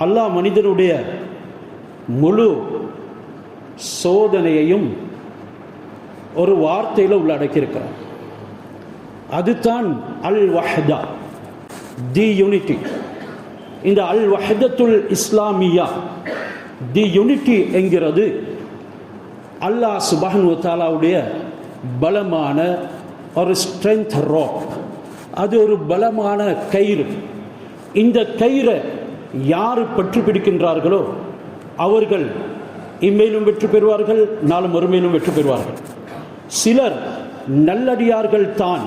அல்லாஹ் மனிதனுடைய முழு சோதனையையும் ஒரு வார்த்தையில் உள்ளடக்கியிருக்கிறார். அதுதான் அல் வஹ்தா, தி யூனிட்டி. இந்த அல் வஹ்தத்துல் இஸ்லாமியா, தி யூனிட்டி என்கிறது அல்லாஹ் சுப்ஹானஹு வ தஆலாவுடைய பலமான ஒரு ஸ்ட்ரென்த் ராக். அது ஒரு பலமான கயிறு. இந்த கயிறை யார் பற்றி பிடிக்கின்றார்களோ அவர்கள் இம்மையிலும் வெற்றி பெறுவார்கள், நாளும் மறுமையிலும் வெற்றி பெறுவார்கள். சிலர் நல்லடியார்கள் தான்,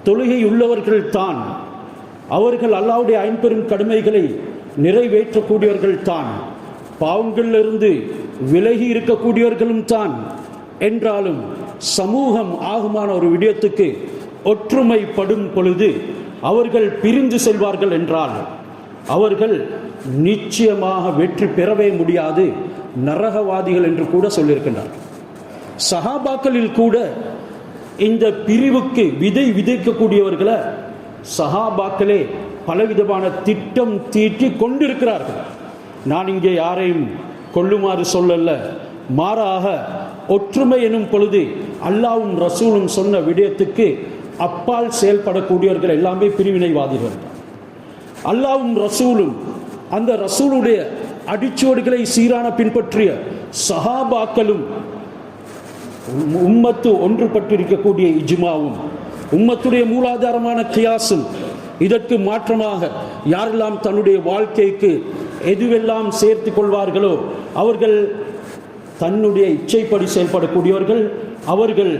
தொழுகை உள்ளவர்கள் தான், அவர்கள் அல்லாஹ்வுடைய ஐம்பெரும் கடமைகளை நிறைவேற்றக்கூடியவர்கள் தான், பாவங்களிலிருந்து விலகி இருக்கக்கூடியவர்களும் தான். என்றாலும் சமூகம் ஆகுமான ஒரு விடயத்துக்கு ஒற்றுமைப்படும் பொழுது அவர்கள் பிரிந்து செல்வார்கள் என்றால் அவர்கள் நிச்சயமாக வெற்றி பெறவே முடியாது, நரகவாதிகள் என்று கூட சொல்லியிருக்கின்றார். சஹாபாக்களில் கூட இந்த பிரிவுக்கு விதை விதைக்கக்கூடியவர்களை சஹாபாக்களே பலவிதமான திட்டம் தீட்டி கொண்டிருக்கிறார்கள். நான் இங்கே யாரையும் கொள்ளுமாறு சொல்லல, மாறாக ஒற்றுமை எனும் பொழுது அல்லாஹ்வும் ரசூலும் சொன்ன விடயத்துக்கு அப்பால் செயல்படக்கூடியவர்கள் எல்லாமே பிரிவினைவாதிகள். அல்லாஹ்வும் ரசூலும் அந்த ரசூலுடைய அடிச்சுவடுகளை சீரான பின்பற்றிய சஹாபாக்களும் உம்மத்து ஒன்றுபட்டிருக்கக்கூடிய இஜ்மாவும் உம்மத்துடைய மூலாதாரமான கியாசும், இதற்கு மாற்றமாக யாரெல்லாம் தன்னுடைய வாழ்க்கைக்கு எதுவெல்லாம் சேர்த்து கொள்வார்களோ அவர்கள் தன்னுடைய இச்சைப்படி செயல்படக்கூடியவர்கள், அவர்கள்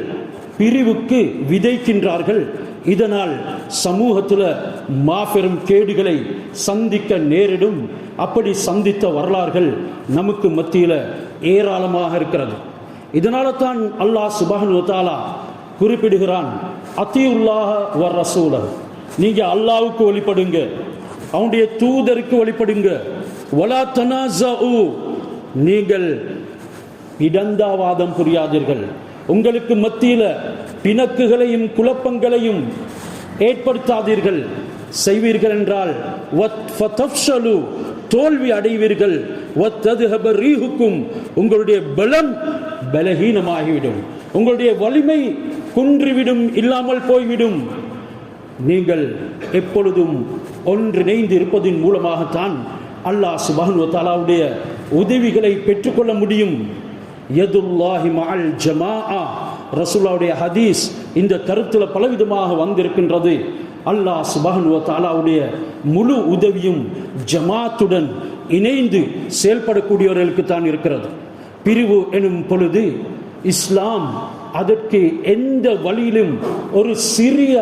பிரிவுக்கு விதைக்கின்றார்கள். இதனால் சமூகத்தில் மாபெரும் கேடுகளை சந்திக்க நேரிடும். அப்படி சந்தித்த வரலாறுகள் நமக்கு மத்தியில் ஏராளமாக இருக்கிறது. இதனால தான் அல்லாஹ் சுப்ஹானஹு வ தஆலா குறிப்பிடுகிறான், அத்தீஉல்லாஹ வ ரசூல, நீங்க அல்லாஹ்வுக்கு வழிபடுங்க, அவனுடைய தூதருக்கு வழிபடுங்க. வலா தனாஸஉ, நீங்கள் இடந்தாவாதம் புரியாதீர்கள், உங்களுக்கு மத்தியில் பிணக்குகளையும் குழப்பங்களையும் ஏற்படுத்தாதீர்கள். செய்வீர்கள் என்றால் ஃபதஃப்ஷலு, தோல்வி அடைவீர்கள். வதத்ஹப ரீஹுக்கும், உங்களுடைய பலம் பலஹீனமாகிவிடும், உங்களுடைய வலிமை குன்றிவிடும், இல்லாமல் போய்விடும். நீங்கள் எப்பொழுதும் ஒன்றிணைந்து இருப்பதின் மூலமாகத்தான் அல்லாஹ் சுப்ஹானஹு வ தஆலாவுடைய உதவிகளை பெற்றுக்கொள்ள முடியும். யதுல்லாஹி மஅல் ஜமாஆ, ரசூலுல்லாஹ்வுடைய ஹதீஸ் இந்த கருத்தில் பலவிதமாக வந்திருக்கின்றது. அல்லாஹ் சுப்ஹானஹு வ தஆலாவுடைய முழு உதவியும் ஜமாத்துடன் இணைந்து செயல்படக்கூடியவர்களுக்கு தான் இருக்கிறது. பிரிவு எனும் பொழுது இஸ்லாம் அதற்கு எந்த வழியிலும் ஒரு சிறிய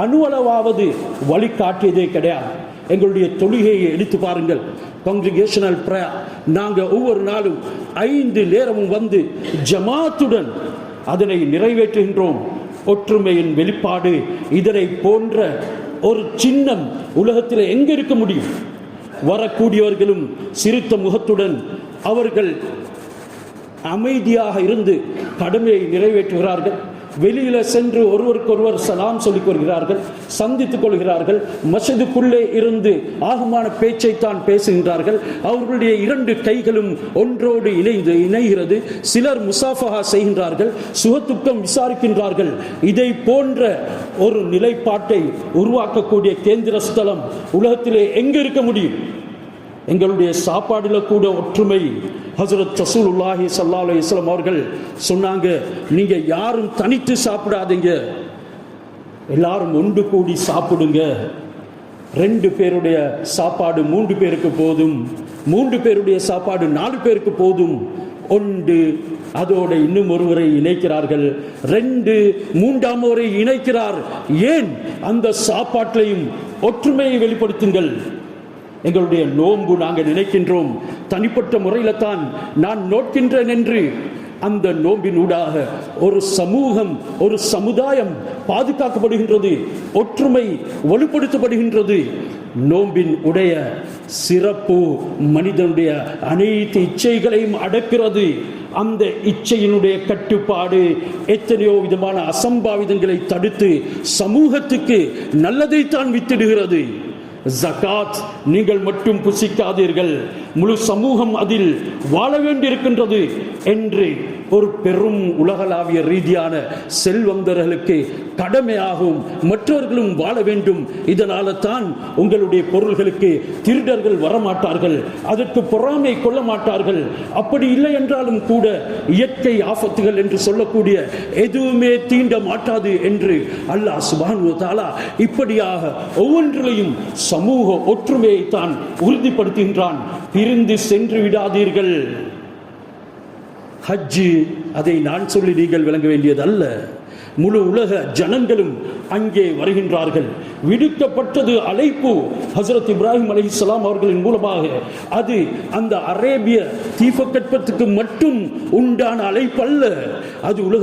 அணுவளவாவது வழிகாட்டியதே கிடையாது. எங்களுடைய தொழுகையை எடுத்து பாருங்கள், காங்கிரிகேஷனல் பிரேயர், நாங்கள் ஒவ்வொரு நாளும் 5 நேரமும் வந்து ஜமாத்துடன் அதனை நிறைவேற்றுகின்றோம். ஒற்றுமையின் வெளிப்பாடு இதனை போன்ற ஒரு சின்னம் உலகத்தில் எங்கே இருக்க முடியும்? வரக்கூடியவர்களும் சிரித்த முகத்துடன் அவர்கள் அமைதியாக இருந்து கடமையை நிறைவேற்றுகிறார்கள். வெளியில சென்று ஒருவருக்கொருவர் சலாம் சொல்லிக் கொள்கிறார்கள், சந்தித்துக் கொள்கிறார்கள். மஸ்ஜிதுக்குள்ளே இருந்து ஆகுமான பேச்சைத்தான் பேசுகின்றார்கள். அவர்களுடைய 2 கைகளும் ஒன்றோடு இணைகிறது. சிலர் முசாஃபஹா செய்கின்றார்கள், சுகதுக்கம் விசாரிக்கின்றார்கள். இதை போன்ற ஒரு நிலைப்பாட்டை உருவாக்கக்கூடிய கேந்திர ஸ்தலம் உலகத்திலே எங்க இருக்க முடியும்? எங்களுடைய சாப்பாடுல கூட ஒற்றுமை. ஹஜ்ரத் ரசூலுல்லாஹி ஸல்லல்லாஹு அலைஹி வஸல்லம் அவர்கள் சொன்னாங்க, நீங்க யாரும் தனித்து சாப்பிடாதீங்க, எல்லாரும் ஒன்று கூடி சாப்பிடுங்க. 2 பேருடைய சாப்பாடு 3 பேருக்கு போதும், 3 பேருடைய சாப்பாடு 4 பேருக்கு போதும். ஒன்று அதோட இன்னும் ஒருவரை இணைக்கிறார்கள், 2 3ஆம் ஒருவரை இணைக்கிறார். ஏன்? அந்த சாப்பாட்டிலையும் ஒற்றுமையை வெளிப்படுத்துங்கள். எங்களுடைய நோன்பு நாங்கள் நினைக்கின்றோம் தனிப்பட்ட முறையில் தான் நான் நோக்கின்றேன் என்று. அந்த நோம்பின் ஊடாக ஒரு சமூகம், ஒரு சமுதாயம் பாதுகாக்கப்படுகின்றது, ஒற்றுமை வலுப்படுத்தப்படுகின்றது. நோம்பின் உடைய சிறப்பு மனிதனுடைய அனைத்து இச்சைகளையும் அடக்கிறது. அந்த இச்சையினுடைய கட்டுப்பாடு எத்தனையோ விதமான அசம்பாவிதங்களை தடுத்து சமூகத்துக்கு நல்லதைத்தான் வித்திடுகிறது. ஜகாத் நீங்கள் மட்டும் புசிக்காதீர்கள், முழு சமூகம் அதில் வாழ வேண்டியிருக்கின்றது என்று ஒரு பெரும் உலகளாவிய ரீதியான செல்வந்தர்களுக்கு கடமையாகவும் மற்றவர்களும் வாழ வேண்டும். இதனால தான் உங்களுடைய பொருள்களுக்கு திருடர்கள் வரமாட்டார்கள், அதற்கு பொறாமை கொள்ள மாட்டார்கள். அப்படி இல்லை என்றாலும் கூட இயற்கை ஆபத்துகள் என்று சொல்லக்கூடிய எதுவுமே தீண்ட மாட்டாது என்று அல்லாஹ் சுப்ஹானஹு வ தஆலா இப்படியாக ஒவ்வொன்றிலையும் சமூக ஒற்றுமையை தான் உறுதிப்படுத்துகின்றான். பிரிந்து சென்று விடாதீர்கள். ஹஜ்ஜு அதை நான் சொல்லி நீங்கள் விளங்க வேண்டியது அல்ல. முழு உலக ஜனங்களும் அங்கே வருகின்றார்கள். விடுக்கப்பட்டது அழைப்பு ஹஜ்ரத் இப்ராஹிம் அலைஹிஸ்ஸலாம் அவர்களின் மூலமாக. அது அந்த அரேபிய தீபகற்பத்துக்கு மட்டும் உண்டான அழைப்பு அல்ல, அது உலக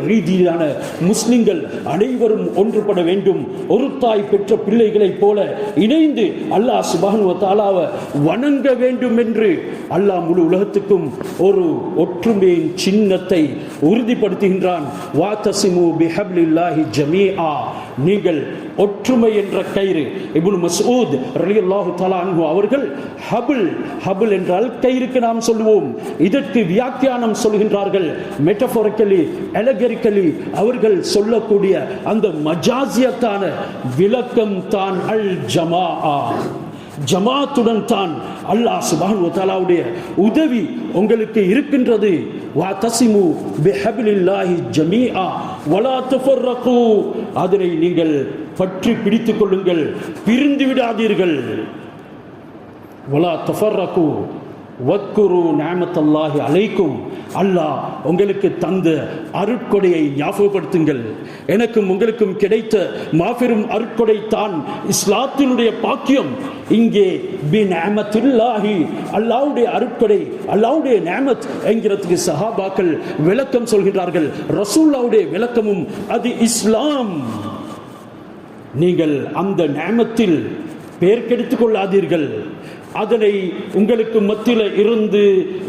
ரீதியிலான முஸ்லிம்கள் அனைவரும் ஒன்றுபட வேண்டும். ஒரு தாய் பெற்ற பிள்ளைகளைப் போல இணைந்து அல்லாஹ் சுப்ஹானஹு வ தஆலாவை வணங்க வேண்டும் என்று அல்லாஹ் முழு உலகத்துக்கும் ஒரு ஒற்றுமையின் சின்னத்தை உறுதிப்படுத்துகின்றான். வாதஸிமு பிஹப்லில்லாஹி ஜமீஆ, நீங்கள் ஒற்றுமை என்ற கயிறு. இப்னு மஸ்ஊத் ரலியல்லாஹு தஆலா அன்ஹு அவர்கள் ஹபிள் என்றால் கயிறுக்கு நாம் சொல்லுவோம், இதற்கு வியாக்கியானம் சொல்கின்றார்கள். மெட்டபோரிக்கலி, அலெகரிக்கலி அவர்கள் சொல்லக்கூடிய அந்த மஜாசியத்தான விளக்கம் தான் அல் ஜமாஆ. ஜமாத்துடன் தான் அல்லாஹ் சுப்ஹானஹு வ தஆலாவுடைய உதவி உங்களுக்கு இருக்கின்றது. வதஸிமு பிஹப்லில்லாஹி ஜமீஆ வலா தஃபர்ரகு, அதனை நீங்கள் பற்றி பிடித்துக் கொள்ளுங்கள், பிரிந்து விடாதீர்கள். வலா தஃபர்ரகு வத்குரு நிஅமத்தல்லாஹி அலைக்கும், அல்லாஹ் உங்களுக்கு தந்த அருட்கொடையை ஞாபகப்படுத்துங்கள். எனக்கும் உங்களுக்கும் கிடைத்த மாபெரும் அருட்கொடை தான் இஸ்லாத்தினுடைய பாக்கியம். இங்கே பிநிஅமத்தில்லாஹி, அல்லாஹ்வுடைய அருட்கொடை, அல்லாஹ்வுடைய நிஅமத் என்கிறதுக்கு சஹாபாக்கள் விளக்கம் சொல்கின்றார்கள். ரசூலுல்லாஹ்வுடைய விளக்கமும் அது இஸ்லாம். நீங்கள் அந்த நிஅமத்தில் பேர் கெடுத்துக் கொள்ளாதீர்கள், அதனை உங்களுக்கு மத்தியில் இருந்து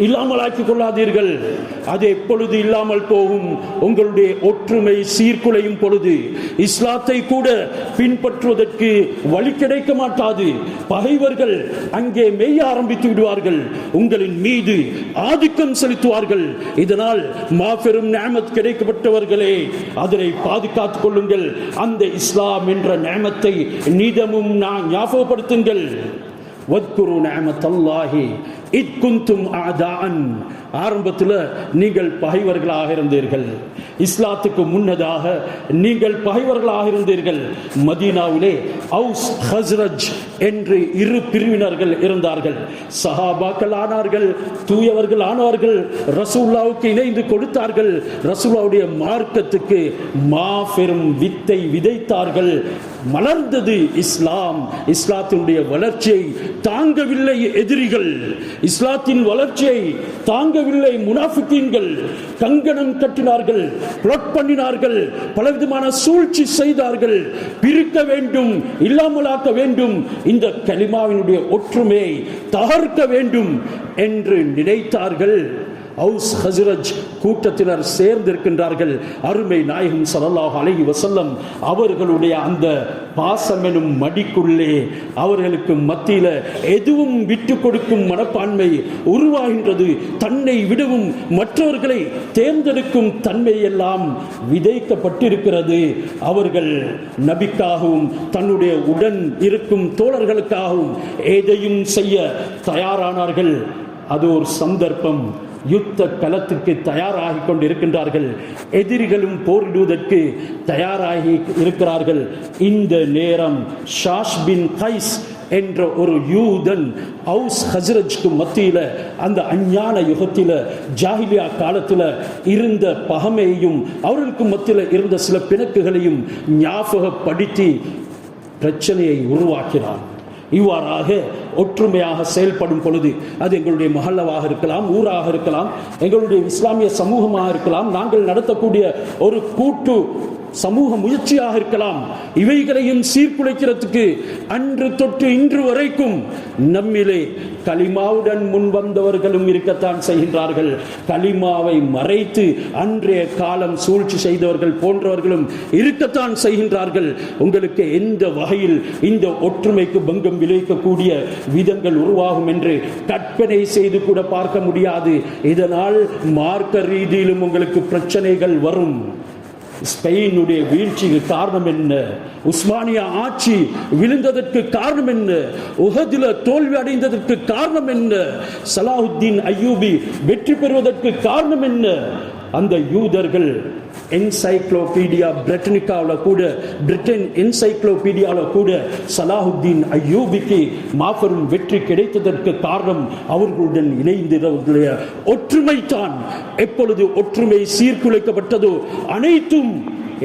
இல்லாமலாக்கிக் கொள்ளாதீர்கள். அது எப்பொழுது இல்லாமல் போகும்? உங்களுடைய ஒற்றுமை சீர்குலையும் பொழுது இஸ்லாத்தை கூட பின்பற்றுவதற்கு வழி கிடைக்க மாட்டாது. பகைவர்கள் அங்கே மெய்ய ஆரம்பித்து விடுவார்கள், உங்களின் மீது ஆதிக்கம் செலுத்துவார்கள். இதனால் மாபெரும் நிஅமத் கிடைக்கப்பட்டவர்களே, அதனை பாதுகாத்துக் கொள்ளுங்கள். அந்த இஸ்லாம் என்ற நிஅமத்தை நிதமும் ஞாபகப்படுத்துங்கள். வத்குரு நிஅமத்தல்லாஹி இத் குன்தும் அஅதாஅன், ஆரம்பத்தில் நீங்கள் பகைவர்களாக இருந்தீர்கள். இஸ்லாத்துக்கு முன்னதாக நீங்கள் பகைவர்களாக இருந்தீர்கள். மதீனாவிலே அவுஸ் ஹஸ்ரஜ் என்று இரு பிரிவினர்கள் இருந்தார்கள். சஹாபாக்கள் ஆனார்கள், தூயவர்கள் ஆனார்கள், ரசூலுல்லாஹ்வுக்கு இணைந்து கொடுத்தார்கள், ரசூலுல்லாஹ்வுடைய மார்க்கத்துக்கு மாபெரும் வித்தை விதைத்தார்கள். மலர்ந்தது இஸ்லாம். இஸ்லாத்தினுடைய வளர்ச்சியை தாங்கவில்லை எதிரிகள், இஸ்லாத்தின் வளர்ச்சியை தாங்கவில்லை முனாஃபிகீன்கள். கங்கணம் கட்டினார்கள், பிளாட் பண்ணினார்கள், பலவிதமான சூழ்ச்சி செய்தார்கள். பிரிக்க வேண்டும், இல்லாமலாக்க வேண்டும், இந்த கலிமாவினுடைய ஒற்றுமையை தகர்க்க வேண்டும் என்று நினைத்தார்கள். அவுஸ் ஹஸ்ரஜ் கூட்டத்தினர் சேர்ந்திருக்கின்றார்கள். அருமை நாயகம் ஸல்லல்லாஹு அலைஹி வஸல்லம் அவர்களுடைய அந்த பாசம் எனும் மடிக்குள்ளே அவர்களுக்கு மத்தியில எதுவும் விட்டு கொடுக்கும் மனப்பான்மை உருவாகின்றது. தன்னை விடவும் மற்றவர்களை தேர்ந்தெடுக்கும் தன்மை எல்லாம் விதைக்கப்பட்டிருக்கிறது. அவர்கள் நபிக்காகவும் தன்னுடைய உடன் இருக்கும் தோழர்களுக்காகவும் எதையும் செய்ய தயாரானார்கள். அது ஒரு சந்தர்ப்பம். யுத்த களத்துக்கு தயாராகி கொண்டிருக்கின்றார்கள். எதிரிகளும் போரிடுவதற்கு தயாராகி இருக்கிறார்கள். இந்த நேரம் ஷாஷ் பின் கைஸ் என்ற ஒரு யூதன் அவுஸ் ஹஸ்ரஜ்க்கு மத்தியில், அந்த அஞ்ஞான யுகத்தில், ஜாஹிலியா காலத்தில் இருந்த பகைமையையும் அவர்களுக்கு மத்தியில் இருந்த சில பிணக்குகளையும் ஞாபகப்படுத்தி பிரச்சனையை உருவாக்கினான். இவ்வாறாக ஒற்றுமையாக செயல்படும் பொழுது, அது எங்களுடைய மஹல்லாவாக இருக்கலாம், ஊராக இருக்கலாம், எங்களுடைய இஸ்லாமிய சமூகமாக இருக்கலாம், நாங்கள் நடத்தக்கூடிய ஒரு கூட்டு சமூக முயற்சியாக இருக்கலாம். இவைகளையும் சீர்குலைக்கிறதுக்கு அன்று தொட்டு இன்று வரைக்கும் நம்மிலே கலிமாவுடன் முன் வந்தவர்களும் இருக்கத்தான் செய்கின்றார்கள். கலிமாவை மறைத்து அன்றைய காலம் சூழ்ச்சி செய்தவர்கள் போன்றவர்களும் இருக்கத்தான் செய்கின்றார்கள். உங்களுக்கு எந்த வகையில் இந்த ஒற்றுமைக்கு பங்கம் விளைவிக்கக்கூடிய விதங்கள் உருவாகும் என்று கற்பனை செய்து கூட பார்க்க முடியாது. இதனால் மார்க்க ரீதியிலும் உங்களுக்கு பிரச்சனைகள் வரும். ஸ்பெயினுடைய வீழ்ச்சிக்கு காரணம் என்ன? உஸ்மானியா ஆட்சி விழுந்ததற்கு காரணம் என்ன? உஹதில தோல்வி அடைந்ததற்கு காரணம் என்ன? சலாஹுத்தீன் அய்யூபி வெற்றி பெறுவதற்கு காரணம் என்ன? அந்த யூதர்கள் என்சைக்ளோபீடியா பிரிட்டனிக்காவில் கூட, பிரிட்டன் என்சைக்ளோபீடியாவில் கூட சலாஹுத்தீன் அய்யூபிக்கு மாபெரும் வெற்றி கிடைத்ததற்கு காரணம் அவர்களுடன் இணைந்தவர்களுடைய ஒற்றுமை தான். எப்பொழுது ஒற்றுமை சீர்குலைக்கப்பட்டதோ அனைத்தும்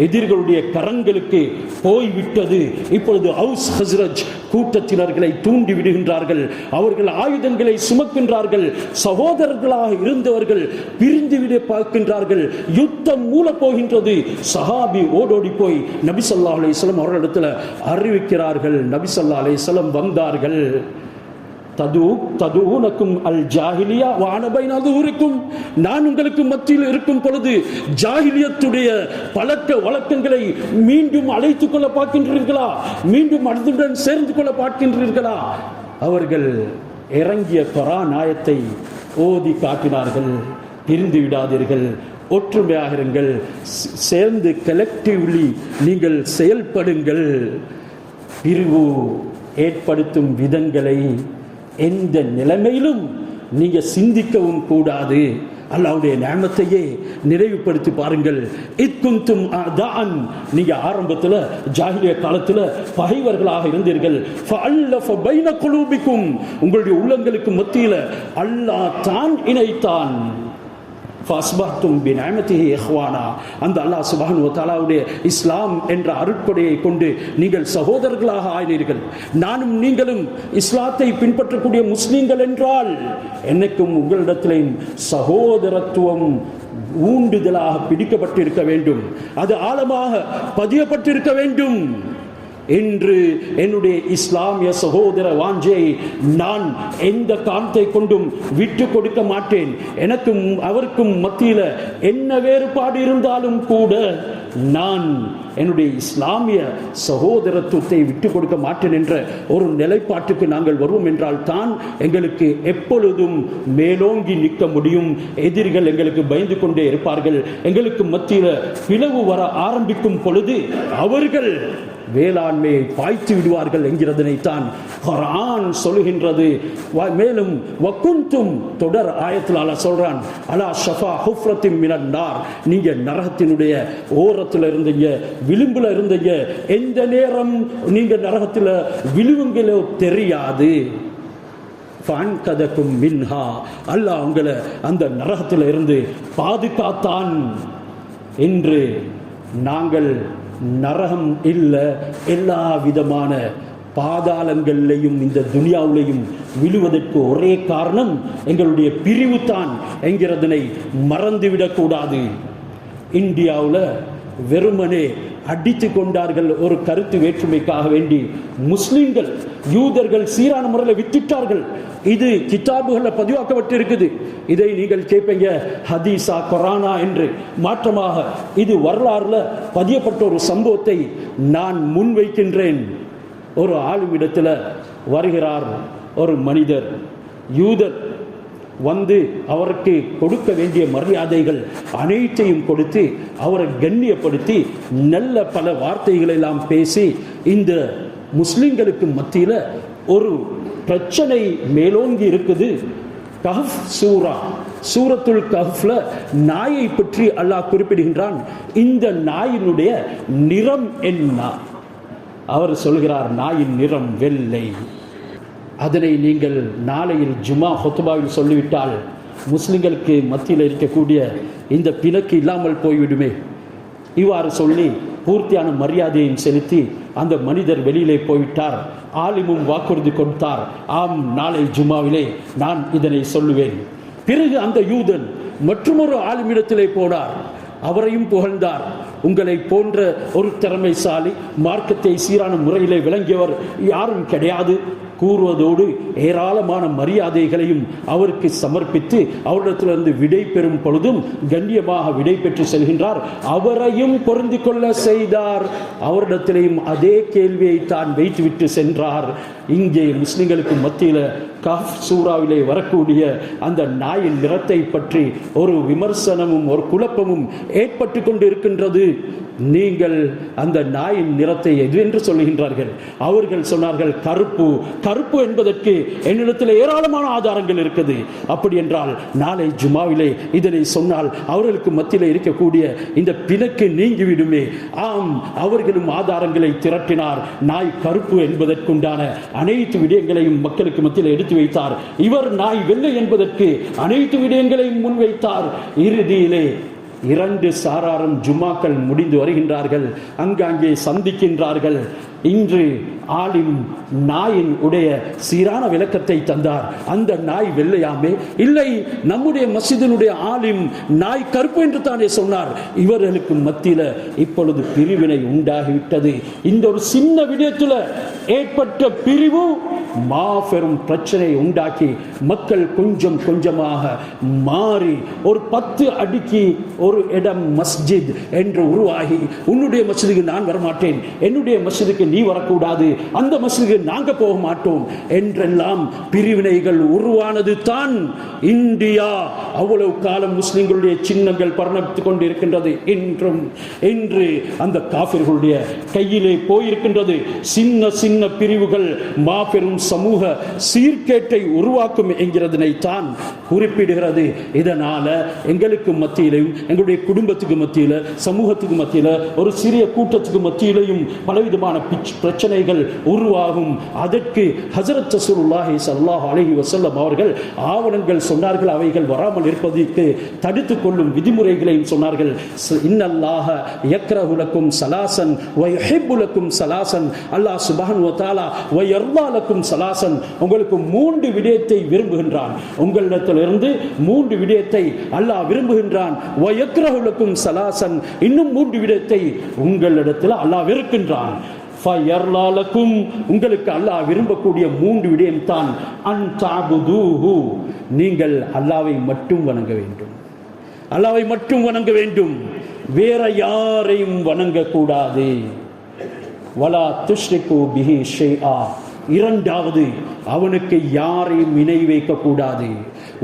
எதிர்களுடைய கரங்களுக்கு போய்விட்டது. இப்பொழுது அவுஸ் ஹஸ்ரஜ் கூட்டத்தினர்களை தூண்டி விடுகின்றார்கள். அவர்கள் ஆயுதங்களை சுமக்கின்றார்கள். சகோதரர்களாக இருந்தவர்கள் பிரிந்துவிட பார்க்கின்றார்கள். யுத்தம் மூல போகின்றது. சஹாபி ஓடோடி போய் நபி ஸல்லல்லாஹு அலைஹி வஸல்லம் அவர்களிடத்தில் அறிவிக்கிறார்கள். நபி ஸல்லல்லாஹு அலைஹி வஸல்லம் வந்தார்கள். ததுஊனக்கும் அல் ஜாஹிலியா வஅன பைன அதுஹுரிக்கும், நான் உங்களுக்கு மத்தியில் இருக்கும் பொழுது ஜாஹிலியத்துடைய பழக்க வழக்கங்களை மீண்டும் அழைத்துக் கொள்ள பார்க்கின்றீர்களா? மீண்டும் அதனுடன் சேர்ந்து கொள்ள பார்க்கின்றீர்களா? அவர்கள் இறங்கிய குர்ஆன் ஆயத்தை ஓதி காட்டினார்கள். பிரிந்து விடாதீர்கள், ஒற்றுமையாக இருங்கள், சேர்ந்து கலெக்டிவ்லி நீங்கள் செயல்படுங்கள். பிரிவு ஏற்படுத்தும் விதங்களை எந்த நிலைமையிலும் நீங்க சிந்திக்கவும் கூடாது. அல்லாஹ்வுடைய நிஅமத்தையே நிறைவுபடுத்தி பாருங்கள். இத்குந்தும் அதான், நீங்க ஆரம்பத்தில் ஜாஹிலிய காலத்தில் பகைவர்களாக இருந்தீர்கள். ஃபஅல்லஃப பைன குலூபிக்கும், உங்களுடைய உள்ளங்களுக்கு மத்தியில் அல்லாஹ் தான் இணைத்தான். அந்த அல்லாஹ் சுப்ஹானஹு வ தஆலாவுடைய இஸ்லாம் என்ற அருட்கொடையை கொண்டு நீங்கள் சகோதரர்களாக ஆயினீர்கள். நானும் நீங்களும் இஸ்லாத்தை பின்பற்றக்கூடிய முஸ்லிம்கள் என்றால் எனக்கும் உங்களிடத்திலும் சகோதரத்துவம் ஊண்டுதலாக பிடிக்கப்பட்டிருக்க வேண்டும். அது ஆழமாக பதியப்பட்டிருக்க வேண்டும் என்று என்னுடைய இஸ்லாமிய சகோதர வாஞ்சையை நான் எந்த காரணத்தை கொண்டும் விட்டு கொடுக்க மாட்டேன். எனக்கும் அவருக்கும் மத்தியில் என்ன வேறுபாடு இருந்தாலும் கூட நான் என்னுடைய இஸ்லாமிய சகோதரத்துவத்தை விட்டு கொடுக்க மாட்டேன் என்ற ஒரு நிலைப்பாட்டுக்கு நாங்கள் வருவோம் என்றால் தான் எங்களுக்கு எப்பொழுதும் மேலோங்கி நிற்க முடியும். எதிரிகள் எங்களுக்கு பயந்து கொண்டே இருப்பார்கள். எங்களுக்கு மத்தியில் பிளவு வர ஆரம்பிக்கும் பொழுது அவர்கள் வேளாண்மையை பாய்ச்சி விடுவார்கள் என்கிறதனைத்தான் குர்ஆன் சொல்லுகின்றது. மேலும் வகுந்தும் தொடர் ஆயத்தில் அல்லாஹ் சொல்றான், அலா ஷஃபா ஹுஃப்ரத்தின் மினன் நார், நீங்க நரகத்தினுடைய ஓரத்தில் இருந்தீங்க, விளிம்புல இருந்தீங்க. எந்த நேரம் நீங்க நரகத்தில் விழுவுங்களோ தெரியாது. ஃபஅன்கதகும் மின்ஹா, அல்லாஹ் உங்களை அந்த நரகத்தில் இருந்து பாதுகாத்தான் என்று. நாங்கள் நரகம் இல்லை, எல்லா விதமான பாதாளங்கள்லையும் இந்த துனியாவிலையும் விழுவதற்கு ஒரே காரணம் எங்களுடைய பிரிவு தான் என்கிறதனை மறந்துவிடக்கூடாது. இந்தியாவில் வெறுமனே அடித்து கொண்டார்கள் ஒரு கருத்து வேற்றுமைக்காக வேண்டி. முஸ்லிம்கள் யூதர்கள் சீரான முறையில் வித்திட்டார்கள். இது கிதாபுகளில் பதிவாக்கப்பட்டிருக்குது. இதை நீங்கள் கேட்பீங்க ஹதீஸா குர்ஆனா என்று. மாற்றமாக இது வரலாறுல பதியப்பட்ட ஒரு சம்பவத்தை நான் முன்வைக்கின்றேன். ஒரு ஆளுமிடத்தில் வருகிறார் ஒரு மனிதர், யூதர். வந்து அவருக்கு கொடுக்க வேண்டிய மரியாதைகள் அனைத்தையும் கொடுத்து அவரை கண்ணியப்படுத்தி நல்ல பல வார்த்தைகளை எல்லாம் பேசி இந்த முஸ்லிம்களுக்கு மத்தியில் ஒரு பிரச்சனை மேலோங்கி இருக்குது. கஹஃப் சூரத்துல் கஹ்ஃப்ல நாயை பற்றி அல்லாஹ் குறிப்பிடுகின்றான். இந்த நாயினுடைய நிறம் என்ன? அவர் சொல்கிறார், நாயின் நிறம் வெள்ளை. அதனை நீங்கள் நாளையில் ஜுமா ஹுத்பாவில் சொல்லிவிட்டால் முஸ்லிம்களுக்கு மத்தியில் இருக்கக்கூடிய இந்த பிணக்கு இல்லாமல் போய்விடுமே. இவ்வாறு சொல்லி பூர்த்தியான மரியாதையும் செலுத்தி அந்த மனிதர் வெளியிலே போய்விட்டார். ஆலிமும் வாக்குறுதி கொடுத்தார், ஆம் நாளை ஜுமாவிலே நான் இதனை சொல்லுவேன். பிறகு அந்த யூதன் மற்றொரு ஆலிமிடத்திலே போனார். அவரையும் புகழ்ந்தார். உங்களை போன்ற ஒரு திறமைசாலி, மார்க்கத்தை சீரான முறையிலே விளங்கியவர் யாரும் கிடையாது கூறுவதோடு ஏராளமான மரியாதைகளையும் அவருக்கு சமர்ப்பித்து அவரிடத்திலிருந்து விடை பெறும் பொழுதும் கண்ணியமாக விடை பெற்று செல்கின்றார். அவரையும் பொருந்திக் கொள்ள செய்தார். அவரிடத்திலேயும் அதே கேள்வியை தான் வைத்துவிட்டு சென்றார். இங்கே முஸ்லிம்களுக்கு மத்தியில் கஹ்ஃப் சூறாவிலே வரக்கூடிய அந்த நாயின் நிறத்தை பற்றி ஒரு விமர்சனமும் ஒரு குழப்பமும் ஏற்பட்டு கொண்டு இருக்கின்றது. நீங்கள் அந்த நாயின் நிறத்தை எது என்று சொல்லுகின்றார்கள்? அவர்கள் சொன்னார்கள் கருப்பு. கருப்பு என்பதற்கு என்னிடத்தில் ஏராளமான ஆதாரங்கள் இருக்குது. அப்படி என்றால் நாளை ஜுமாவிலே இதனை சொன்னால் அவர்களுக்கு மத்தியில் இருக்கக்கூடிய இந்த பிணக்கு நீங்கிவிடுமே. ஆம், அவர்களும் ஆதாரங்களை திரட்டினார். நாய் கருப்பு என்பதற்குண்டான அனைத்து விடயங்களையும் மக்களுக்கு மத்தியில் எடுத்து வைத்தார். இவர் நாய் வெள்ளை என்பதற்கு அனைத்து விடயங்களையும் முன்வைத்தார். இறுதியிலே இரண்டு சாராரும் ஜும்மாக்கள் முடிந்து வருகின்றார்கள். அங்காங்கே சந்திக்கின்றார்கள். இன்று ஆலிம் நாயின் உடைய சீரான விளக்கத்தை தந்தார். அந்த நாய் வெள்ளையாமே? இல்லை, நம்முடைய மஸ்ஜிதினுடைய ஆலிம் நாய் கருப்பு என்று தானே சொன்னார். இவர்களுக்கு மத்தியில் இப்பொழுது பிரிவினை உண்டாகிவிட்டது. இந்த ஒரு சின்ன விடயத்தில் ஏற்பட்ட பிரிவு மாபெரும் பிரச்சனை உண்டாக்கி மக்கள் கொஞ்சம் கொஞ்சமாக மாறி ஒரு 10 அடிக்கு ஒரு இடம் மஸ்ஜித் என்று உருவாகி, உன்னுடைய மஸ்ஜிதுக்கு நான் வரமாட்டேன், என்னுடைய மஸ்ஜிதுக்கு நீ வரக்கூடாது, அந்த மஸ்ஜிதுக்கு நாங்க போக மாட்டோம் என்றெல்லாம் பிரிவினைகள் உருவானது தான் இந்தியா. அவ்வளவு காலம் முஸ்லிம்களுடைய சின்னங்கள் பரிணமித்துக் கொண்டு இருக்கின்றது. இன்று அந்த காபிர்களுடைய கையிலே போயிருக்கின்றது. சின்ன சின்ன பிரிவுகள் மாபெரும் சமூக சீர்கேட்டை உருவாக்கும் என்கிறதனை தான் குறிப்பிடுகிறது. இதனால எங்களுக்கு மத்தியிலும், எங்களுடைய குடும்பத்துக்கு மத்தியில், சமூகத்துக்கு மத்தியில், ஒரு சிறிய கூட்டத்துக்கு மத்தியிலையும் பலவிதமான பிரச்சனைகள் உருவாகும். அதற்கு ஹஜ்ரத் ரசூலுல்லாஹி ஸல்லல்லாஹு அலைஹி வஸல்லம் அவர்கள் ஆவணங்கள் சொன்னார்கள். அவைகள் வராமல் இருப்பதற்கு தடுத்துக் கொள்ளும் விதிமுறைகளையும் சொன்னார்கள். இன்னல்லாஹ யக்ரஹு லக்கும் ஸலாசன் வ யுஹிப்பு லக்கும் ஸலாசன். அல்லாஹ் சுப்ஹானஹு வ தஆலா வ யர்தா லக்கும் ஸலாசன். உங்களுக்கு 3 விடயத்தை விரும்புகின்றான். உங்களிடத்திலிருந்து 3 விடயத்தை அல்லாஹ் விரும்புகின்றான். வ யக்ரஹு லக்கும் ஸலாசன். இன்னும் 3 விடயத்தை உங்களிடத்தில் அல்லாஹ் வெறுக்கின்றான். ஃபயர்லாலக்கும். உங்களுக்கு அல்லாஹ் விரும்பக்கூடிய 3 விடயம் தான் அன் தஅபுதூஹு. நீங்கள் அல்லாஹ்வை மட்டும் வணங்க வேண்டும். அல்லாஹ்வை மட்டும் வணங்க வேண்டும், வேற யாரையும் வணங்கக்கூடாது. வலா துஷ்ரிகு பிஹி ஷைஆ. இரண்டாவது, அவனுக்கு யாரையும் இணை வைக்க கூடாது.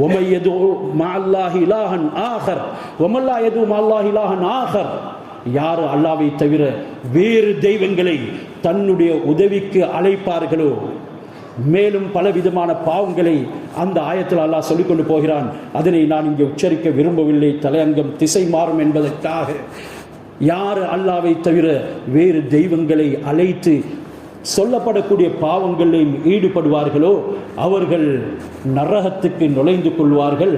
வமயது மஅல்லாஹி இலாஹன் ஆகர் வமல்லா யது மஅல்லாஹி இலாஹன் ஆகர். யார் அல்லாஹ்வை தவிர வேறு தெய்வங்களை தன்னுடைய உதவிக்கு அழைப்பார்களோ, மேலும் பலவிதமான பாவங்களை அந்த ஆயத்தில் அல்லாஹ் சொல்லிக்கொண்டு போகிறான். அதனை நான் இங்கே உச்சரிக்க விரும்பவில்லை, தலையங்கம் திசை மாறும் என்பதற்காக. யார் அல்லாஹ்வை தவிர வேறு தெய்வங்களை அழைத்து சொல்லப்படக்கூடிய பாவங்களில் ஈடுபடுவார்களோ அவர்கள் நரகத்துக்கு நுழைந்து கொள்வார்கள்.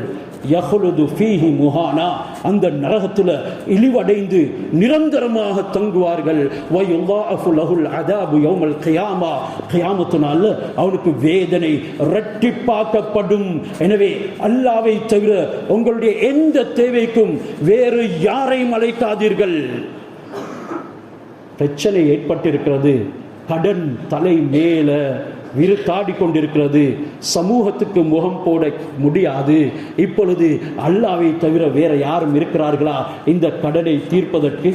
யஹ்லுது ஃபீஹி முஹானா. அந்த நரகத்தில் இழிவடைந்து நிரந்தரமாக தங்குவார்கள். வயுல்லாஃபு லஹுல் அதாபு யௌமல் கியாமா. கியாமத்து நாளில் அவனுக்கு வேதனை இரட்டிப்பாக்கப்படும். எனவே அல்லாஹ்வை தவிர உங்களுடைய எந்த தேவைக்கும் வேறு யாரையும் அழைக்காதீர்கள். பிரச்சனை ஏற்பட்டிருக்கிறது. கடன் தலை மேல விருத்தாடி கொண்டிருக்கிறது. சமூகத்துக்கு முகம் போட முடியாது. இப்பொழுது அல்லாஹ்வை தவிர வேற யாரும் இருக்கிறார்களா இந்த கடனை தீர்ப்பதற்கு?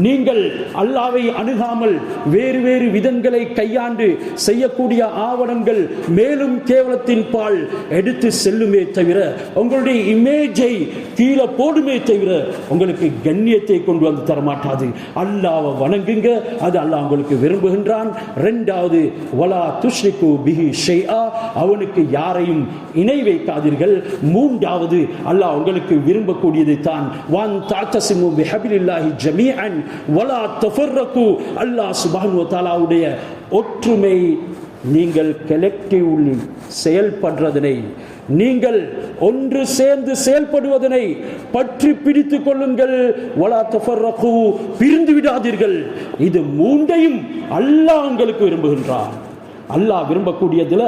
நீங்கள் அல்லாஹ்வை அணுகாமல் வேறு வேறு விதங்களை கையாண்டு செய்யக்கூடிய ஆவணங்கள் மேலும் கேவலத்தின் பால் எடுத்து செல்லுமே தவிர உங்களுடைய இமேஜை கீழே போடுமே தவிர உங்களுக்கு கண்ணியத்தை கொண்டு வந்து தரமாட்டாது. அல்லாஹ்வை வணங்குங்க, அது அல்லாஹ் உங்களுக்கு விரும்புகின்றான். இரண்டாவது, வலா துஷ்ரிகு பிஹி ஷைஆ. அவனுக்கு யாரையும் இணை வைக்காதீர்கள். மூன்றாவது, அல்லாஹ் உங்களுக்கு விரும்பக்கூடியது தான் வான் தஅதஸிமு பிஹபிலில்லாஹி ஜமீஅன் வலா தஃபர்ரகு. அல்லாஹ் சுப்ஹானஹு வ தஆலாவுடைய ஒற்றுமை, நீங்கள் கலெக்டிவ்லி செயல்படுறதனை, நீங்கள் ஒன்று சேர்ந்து செயல்படுவதனை பற்றி பிடித்துக் கொள்ளுங்கள். வலா தஃபர்ரகு. பிரிந்து விடாதீர்கள். இது மூன்றையும் அல்லாஹ் உங்களுக்கு விரும்புகின்றான். அல்லாஹ் விரும்பக்கூடியதுல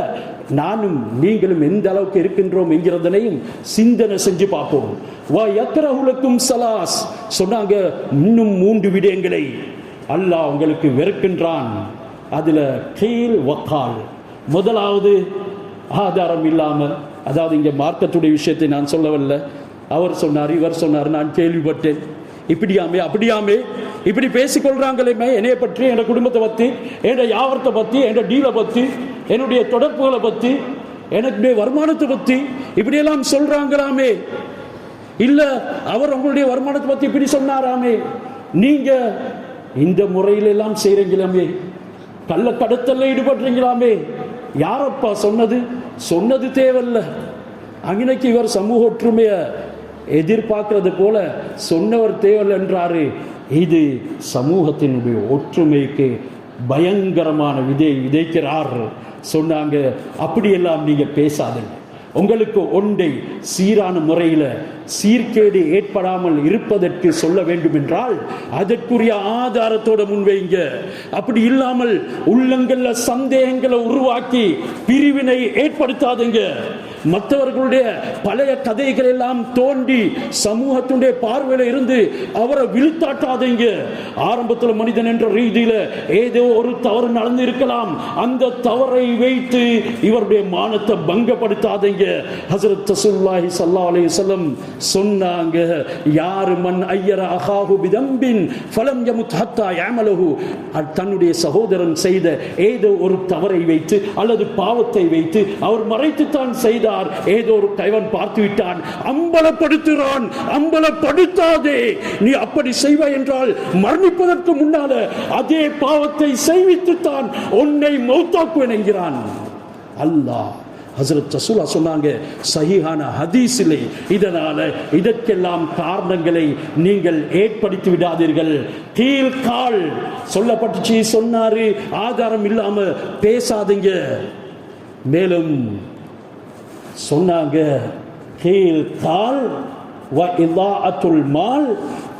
நானும் நீங்களும் எந்த அளவுக்கு இருக்கின்றோம் என்கிறதனையும் சிந்தனை செஞ்சு பார்ப்போம். வா யக்ரஹுலக்கும் சலாஸ் சொன்னாங்க, இன்னும் 3 விடயங்களை அல்லாஹ் உங்களுக்கு வெறுக்கின்றான். அதுல கீழ் வக்கால். முதலாவது ஆதாரம் இல்லாமல், அதாவது இங்க மார்க்கத்துடைய விஷயத்தை நான் சொல்லவில்லை, அவர் சொன்னார் இவர் சொன்னார் நான் கேள்விப்பட்டேன், இப்படியாமே அப்படியாமே இப்படி பேசிக்கொள்றாங்களே என்னைய பற்றி, என் குடும்பத்தை பற்றி, என் வியாபாரத்தை பற்றி, என் டீலை பற்றி, என்னுடைய தொடர்புகளை பற்றி, என்னுடைய வருமானத்தை பற்றி இப்படியெல்லாம் சொல்றாங்களாமே. இல்ல அவர் உங்களுடைய வருமானத்தை பற்றி இப்படி சொன்னாராமே. நீங்க இந்த முறையில எல்லாம் செய்றீங்களாமே, கள்ள கடத்தல்ல ஈடுபடுறீங்களாமே. யாரப்பா சொன்னது? சொன்னது தேவையில்லை. அங்கனைக்கு இவர் சமூக ஒற்றுமையை எதிர்பார்க்கிறது போல சொன்னவர் தேவையில்லை என்றாரு. இது சமூகத்தினுடைய ஒற்றுமைக்கு பயங்கரமான விதைக்கிறார். சொன்னாங்க, அப்படியெல்லாம் நீங்க பேசாதீங்க. உங்களுக்கு ஒன்றை சீரான முறையில் சீர்கேடு ஏற்படாமல் இருப்பதற்கு சொல்ல வேண்டும் என்றால் அதற்குரிய ஆதாரத்தோட முன்வைங்க. அப்படி இல்லாமல் உள்ளங்கள்ல சந்தேகங்களை உருவாக்கி பிரிவினை ஏற்படுத்தாதீங்க. மற்றவர்களுடைய பழைய கதைகள் எல்லாம் தோண்டி சமூகத்துடைய பார்வையில இருந்து அவரை விழுத்தாட்டாதீங்க. ஆரம்பத்தில் மனிதன் என்ற ரீதியில ஏதோ ஒரு தவறு நடந்து இருக்கலாம், அந்த தவறை வைத்து இவருடைய மானத்தை பங்கப்படுத்தாதீங்க. ஹஜ்ரத் ரசூலுல்லாஹி ஸல்லல்லாஹு அலைஹி வஸல்லம் சொன்னாங்க, யார் மன் ஐயர அஹாஹு பிதம்பின் ஃபலம் யமுத் ஹத்தா யஅமலஹு, தன்னுடைய சகோதரன் செய்த ஏதோ ஒரு தவறை வைத்து அல்லது பாவத்தை வைத்து அவர் மறைத்துத்தான் செய்தார், ஏதோ ஒரு கைவன் பார்த்து விட்டான், அம்பலப்படுத்துகிறான். அம்பலப்படுத்தாதே. நீ அப்படி செய்வாய் என்றால் மரணிப்பதற்கு முன்னால அதே பாவத்தை செய்வித்துத்தான் உன்னை மௌத்தாக்குவேன் என்கிறான் அல்லாஹ். ஹஜ்ரத் ரசூலா சொன்னாங்க சஹீஹான ஹதீஸிலே. இதனால இதற்கெல்லாம் காரணங்களை நீங்கள் ஏற்படுத்தி விடாதீர்கள். கீழ்கால் சொல்லப்பட்டுச்சு, சொன்னாரு, ஆதாரம் இல்லாம பேசாதீங்க. மேலும் சொன்னாங்க, கீழ்கால் வ இதாஅத்துல் மால்,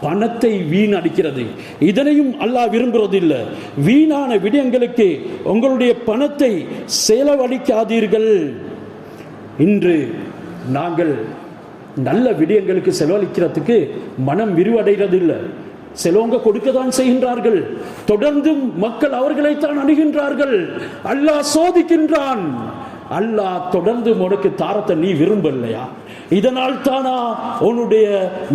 பணத்தை வீணடிக்கிறது. இதனையும் அல்லாஹ் விரும்புவதில்லை. வீணான விடயங்களுக்கு உங்களுடைய பணத்தை செலவழிக்காதீர்கள். இன்று நாங்கள் நல்ல விடயங்களுக்கு செலவழிக்கிறதுக்கு மனம் விரிவடைகிறதில்லை. செலவங்க கொடுக்கத்தான் செய்கின்றார்கள். தொடர்ந்தும் மக்கள் அவர்களைத்தான் அணுகின்றார்கள். அல்லாஹ் சோதிக்கின்றான். அல்லாஹ் தொடர்ந்து உனக்கு தாரத்தை நீ விரும்பலையா? இதனால் தானா உன்னுடைய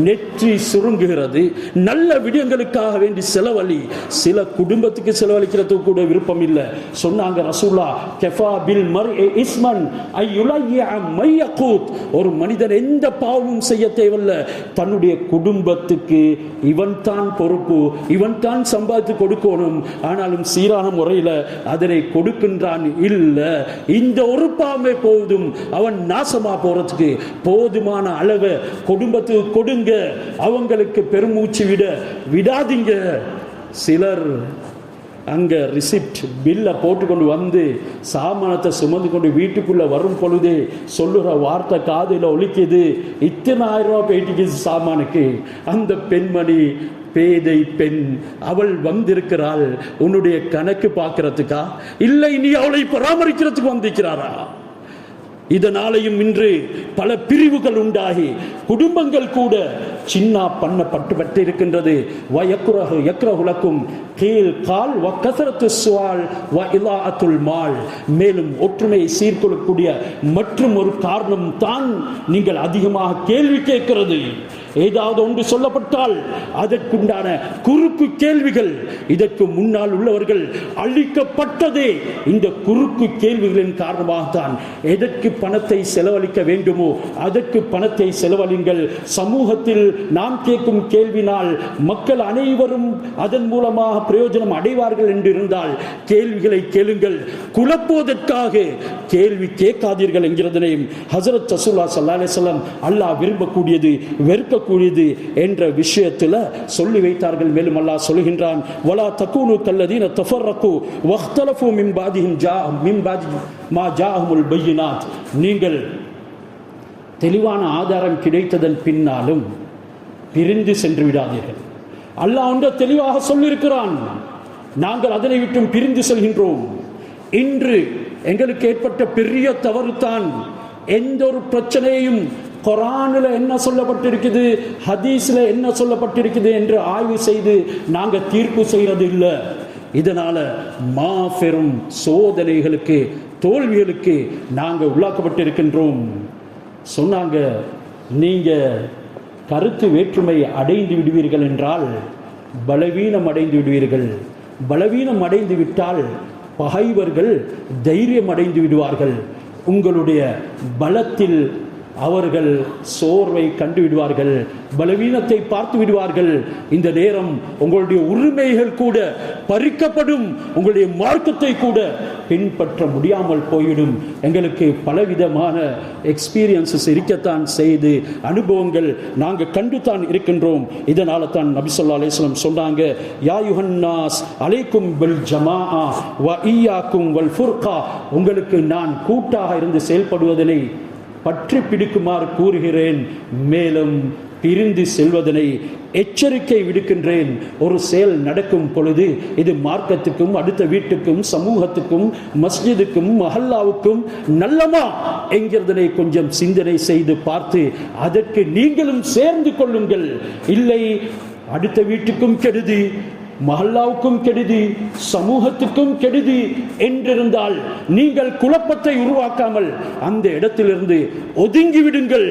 நெற்றி சுருங்குகிறது? நல்ல விடயங்களுக்காக வேண்டி செலவழி. சில குடும்பத்துக்கு செலவழிக்கிறதுக்கு கூட விருப்பம் இல்லை. சொன்னாங்க ரசூலா, கஃபா பில் மர்இ இஸ்மன் ஐயுலைய மையகூத், ஒரு மனிதன் எந்த பாவமும் செய்ய தேவையில்லை, தன்னுடைய குடும்பத்துக்கு இவன் தான் பொறுப்பு, இவன் தான் சம்பாதித்து கொடுக்கணும், ஆனாலும் சீரான முறையில் அதனை கொடுக்கின்றான் இல்லை, இந்த ஒரு பாவமே போதும் அவன் நாசமா போறதுக்கு. போதுமான அளவு குடும்பத்துக்கு கொடுங்க, அவங்களுக்கு பெருமூச்சு விடாதீங்க. சிலர் அங்க ரிசிப்ட் பில்லை போட்டுக்கொண்டு வந்து சாமானத்தை சுமந்து கொண்டு வீட்டுக்குள்ள வரும் பொழுதே சொல்லுற வார்த்தை காதில் ஒலிக்குது, இத்தனை 1000 ரூபாய் போயிட்டு சாமானுக்கு. அந்த பெண்மணி பேதை பெண், அவள் வந்திருக்கிறாள் உன்னுடைய கணக்கு பார்க்கிறதுக்கா, இல்லை நீ அவளை பராமரிக்கிறதுக்கு வந்திருக்கிறாரா? இதனாலையும் இன்று பல பிரிவுகள் உண்டாகி குடும்பங்கள் கூட சின்ன பண்ணப்பட்டு இருக்கின்றது. மேலும் ஒற்றுமையை சீர்கொள்ளக்கூடிய மற்றும் ஒரு காரணம் தான் நீங்கள் அதிகமாக கேள்வி கேட்கிறது. ஏதாவது ஒன்று சொல்லப்பட்டால் அதற்குண்டான குறுக்கு கேள்விகள். இதற்கு முன்னால் உள்ளவர்கள் அழிக்கப்பட்டதே இந்த குறுக்கு கேள்விகளின் காரணமாகத்தான். எதற்கு பணத்தை செலவழிக்க வேண்டுமோ அதற்கு பணத்தை செலவழிங்கள். சமூகத்தில் நாம் கேட்கும் கேள்வினால் மக்கள் அனைவரும் அதன் மூலமாக பிரயோஜனம் அடைவார்கள் என்று இருந்தால் கேள்விகளை கேளுங்கள். குழப்போதற்காக கேள்வி கேட்காதீர்கள் என்கிறதனையும் ஹஜ்ரத் ரசூலுல்லாஹி ஸல்லல்லாஹு அலைஹி வஸல்லம் அல்லாஹ் விரும்பக்கூடியது வெறுக்கக்கூடியது என்ற விஷயத்தில் சொல்லி வைத்தார்கள். மேலும் அல்லாஹ் சொல்கின்றான், வலா தகூனு கல்லதீன தஃபர்ரகு வக்தலஃபு மின் பாதி மா ஜாஅஹுமுல் பையினாத், நீங்கள் தெளிவான ஆதாரம் கிடைத்ததன் பின்னாலும் பிரிந்து சென்று விடாதீர்கள். அல்லாஹ் ஒன்றை தெளிவாக சொல்லியிருக்கிறான், நாங்கள் அதனை விட்டும் பிரிந்து செல்கின்றோம். இன்று எங்களுக்கு ஏற்பட்ட பெரிய தவறு தான். எந்த ஒரு பிரச்சனையும் குர்ஆனில் என்ன சொல்லப்பட்டிருக்குது, ஹதீஸ்ல என்ன சொல்லப்பட்டிருக்குது என்று ஆய்வு செய்து நாங்க தீர்ப்பு செய்யறது இல்லை. இதனால மாபெரும் சோதனைகளுக்கு, தோல்விகளுக்கு நாங்க உள்ளாக்கப்பட்டிருக்கின்றோம். சொன்னாங்க, நீங்க கருத்து வேற்றுமை அடைந்து விடுவீர்கள் என்றால் பலவீனம் அடைந்து விடுவீர்கள். பலவீனம் அடைந்து விட்டால் பகைவர்கள் தைரியம் அடைந்து விடுவார்கள். உங்களுடைய பலத்தில் அவர்கள் சோர்வை கண்டு விடுவார்கள், பலவீனத்தை பார்த்து விடுவார்கள். இந்த நேரம் உங்களுடைய உரிமைகள் கூட பறிக்கப்படும், உங்களுடைய மார்க்கத்தை கூட பின்பற்ற முடியாமல் போயிடும். எங்களுக்கு பலவிதமான எக்ஸ்பீரியன்சஸ் இருக்கத்தான் செய்து, அனுபவங்கள் நாங்கள் கண்டுதான் இருக்கின்றோம். இதனால தான் நபி ஸல்லல்லாஹு அலைஹி வஸல்லம் சொன்னாங்க, யா யுஹன்னாஸ் அலைக்கும் பில் ஜமாஅ வ ஈயாக்கும் வல் ஃபுர்கா, உங்களுக்கு நான் கூட்டாக இருந்து செயல்படுவதனை பற்றி பிடிக்குமாறு கூறுகிறேன், மேலும் பிரிந்து செல்வதனை எச்சரிக்கை விடுக்கின்றேன். ஒரு செயல் நடக்கும் பொழுது இது மார்க்கத்துக்கும், அடுத்த வீட்டுக்கும், சமூகத்துக்கும், மஸ்ஜிதுக்கும், மஹல்லாவுக்கும் நல்லமா என்கிறதனை கொஞ்சம் சிந்தனை செய்து பார்த்து அதற்கு நீங்களும் சேர்ந்து கொள்ளுங்கள். இல்லை, அடுத்த வீட்டுக்கும் கெடுதி, மஹல்லாவுக்கும் கெடுதி, சமூகத்துக்கும் கெடுதி என்றிருந்தால் நீங்கள் குழப்பத்தை உருவாக்காமல் அந்த இடத்திலிருந்து ஒதுங்கி விடுங்கள்.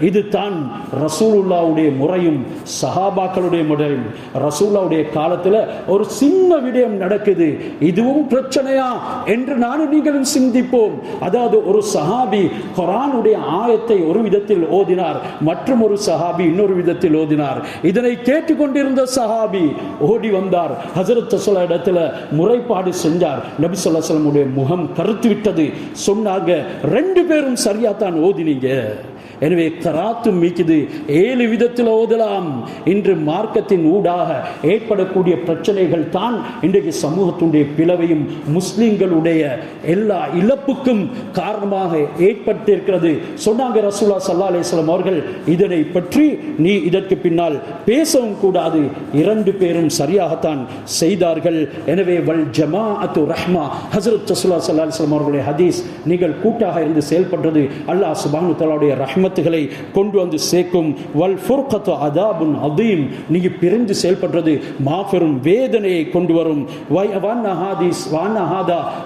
இது தான் ரசூலுல்லாவுடைய முறையும் சஹாபாக்களுடைய முறையும். ரசூலுல்லாவுடைய காலத்தில் ஒரு சின்ன விடயம் நடக்குது, இதுவும் பிரச்சனையா என்று நானும் நீங்களும் சிந்திப்போம். அதாவது ஒரு சஹாபி குர்ஆனுடைய ஆயத்தை ஒரு விதத்தில் ஓதினார், மற்றும் ஒரு சஹாபி இன்னொரு விதத்தில் ஓதினார். இதனை கேட்டுக்கொண்டிருந்த சஹாபி ஓடி வந்தார், ஹஜ்ரத் ரசூலுல்லாஹ் இடத்துல முறைப்பாடு செஞ்சார். நபி ஸல்லல்லாஹு அலைஹி வஸல்லம் உடைய முகம் கருத்து விட்டது. சொன்னாங்க, ரெண்டு பேரும் சரியா தான் ஓதினீங்க. எனவே கராத்தும் மீக்குது, 7 விதத்தில் ஓதலாம். இன்று மார்க்கத்தின் ஊடாக ஏற்படக்கூடிய பிரச்சனைகள் தான் இன்றைக்கு சமூகத்துடைய பிளவையும் முஸ்லிம்களுடைய எல்லா இழப்புக்கும் காரணமாக ஏற்பட்டிருக்கிறது. சொன்னாங்க ரசூலுல்லாஹ் ஸல்லல்லாஹு அலைஹி வஸல்லம் அவர்கள், இதனை பற்றி நீ இதற்கு பின்னால் பேசவும் கூடாது. 2 பேரும் சரியாகத்தான் செய்தார்கள். எனவே வல் ஜமாஅத்து ரஹ்மா, ஹஜ்ரத் ரசூலுல்லாஹ் ஸல்லல்லாஹு அலைஹி வஸல்லம் அவர்களுடைய ஹதீஸ், நீங்கள் கூட்டாக இருந்து செயல்படுறது அல்லாஹ் சுப்ஹானஹு வ தஆலாவுடைய ரஹ்மத்துகளை கொண்டு வந்து சேர்க்கும். வல் ஃபுர்கத்து அதாபுன் அதீம், நீங்க பிரிந்து செயல்படுறது மாபெரும் வேதனையை கொண்டு வரும்.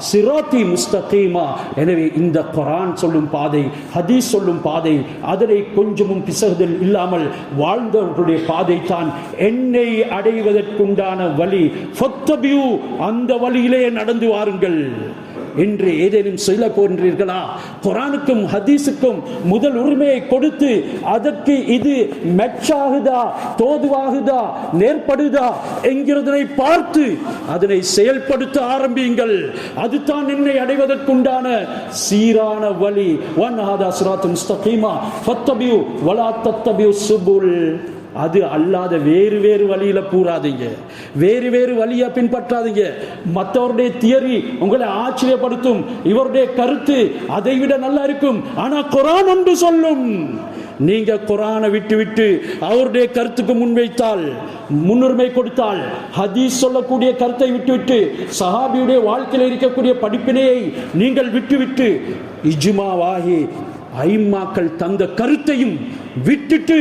சிராத்தி முஸ்தகீமா, எனவே இந்த குர்ஆன் சொல்லும் பாதை, ஹதீஸ் சொல்லும் பாதை, அதனை கொஞ்சமும் பிசகுதல் இல்லாமல் வாழ்ந்தவர்களுடைய பாதை தான் என்னை அடைவதற்குண்டான வழி. ஃபத்தபியூ, அந்த வழியிலே நடந்து வாருங்கள் என்று ஏதேனும் சொல்ல போன்றீர்களா? குர்ஆனுக்கும் ஹதீஸுக்கும் முதல் உரிமையை கொடுத்து அதற்கு இது மெச்சாகுதா, தோதுவாகுதா, நேர்படுதா என்கிறதனை பார்த்து அதனை செயல்படுத்த ஆரம்பியுங்கள். அதுதான் என்னை அடைவதற்குண்டான சீரான வழி. வன்ஹாதா சிராத்துல் முஸ்தகீமா ஃபத்தபியூ வலா தத்தபியூ சுபுல், அது அல்லாத வேறு வேறு வழியில பூராதீங்க, வேறு வேறு வழியை பின்பற்றாதீங்க. மற்றவருடைய தியரி உங்களை ஆச்சரியப்படுத்தும், இவருடைய கருத்து அதை விட நல்லா இருக்கும், ஆனா குர்ஆன் ஒன்று சொல்லும். நீங்க குர்ஆனை விட்டு அவருடைய கருத்துக்கு முன்வைத்தால், முன்னுரிமை கொடுத்தால், ஹதீஸ் சொல்லக்கூடிய கருத்தை விட்டுவிட்டு சஹாபியுடைய வாழ்க்கையில் இருக்கக்கூடிய படிப்பினையை நீங்கள் விட்டுவிட்டு இஜ்மாவாகி ஐம்மாக்கள் தந்த கருத்தையும் விட்டுட்டு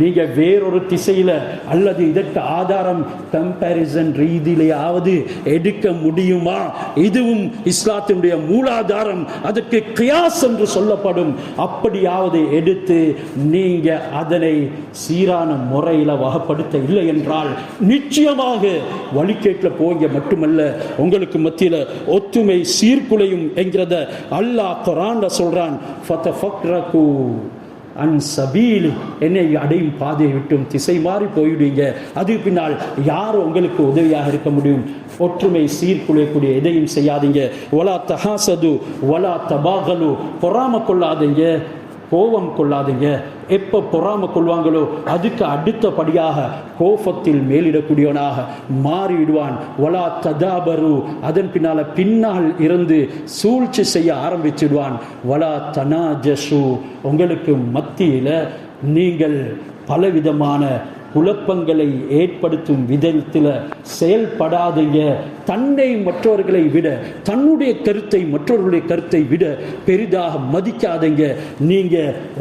நீங்க வேறொரு திசையில அல்லது இதற்கு ஆதாரம் கம்பேரிசன் ரீதியிலேயாவது எடுக்க முடியுமா? இதுவும் இஸ்லாத்தினுடைய மூலாதாரம், அதற்கு கியாஸ் என்று சொல்லப்படும். அப்படியாவது எடுத்து நீங்க அதனை சீரான முறையில் வகைப்படுத்த இல்லை என்றால் நிச்சயமாக வழிகேட்டில் போங்க மட்டுமல்ல, உங்களுக்கு மத்தியில் ஒற்றுமை சீர்குலையும் என்கிறத அல்லாஹ் குர்ஆன்ல சொல்றான். ஃபதஃபக்ரகு அன் சபீல், என்னை அடையும் பாதையை விட்டும் திசை மாறி போயிடுவீங்க. அது பின்னால் யார் உங்களுக்கு உதவியாக இருக்க முடியும்? ஒற்றுமை சீர்குலையக்கூடிய எதையும் செய்யாதீங்க. வலா தஹாசது வலா தபாகலு, பொறாம கொள்ளாதீங்க, கோபம் கொள்ளாதீங்க. எப்போ பொறாம கொள்வாங்களோ அதுக்கு அடுத்தபடியாக கோபத்தில் மேலிடக்கூடியவனாக மாறிவிடுவான். வலா ததாபரு, அதன் பின்னால் இருந்து சூழ்ச்சி செய்ய ஆரம்பிச்சிடுவான். வலா தனாஜசு, உங்களுக்கு மத்தியில் நீங்கள் பலவிதமான குழப்பங்களை ஏற்படுத்தும் விதத்தில் செயல்படாதீங்க. தன்னை மற்றவர்களை விட, தன்னுடைய கருத்தை மற்றவர்களுடைய கருத்தை விட பெரிதாக மதிக்காதீங்க. நீங்க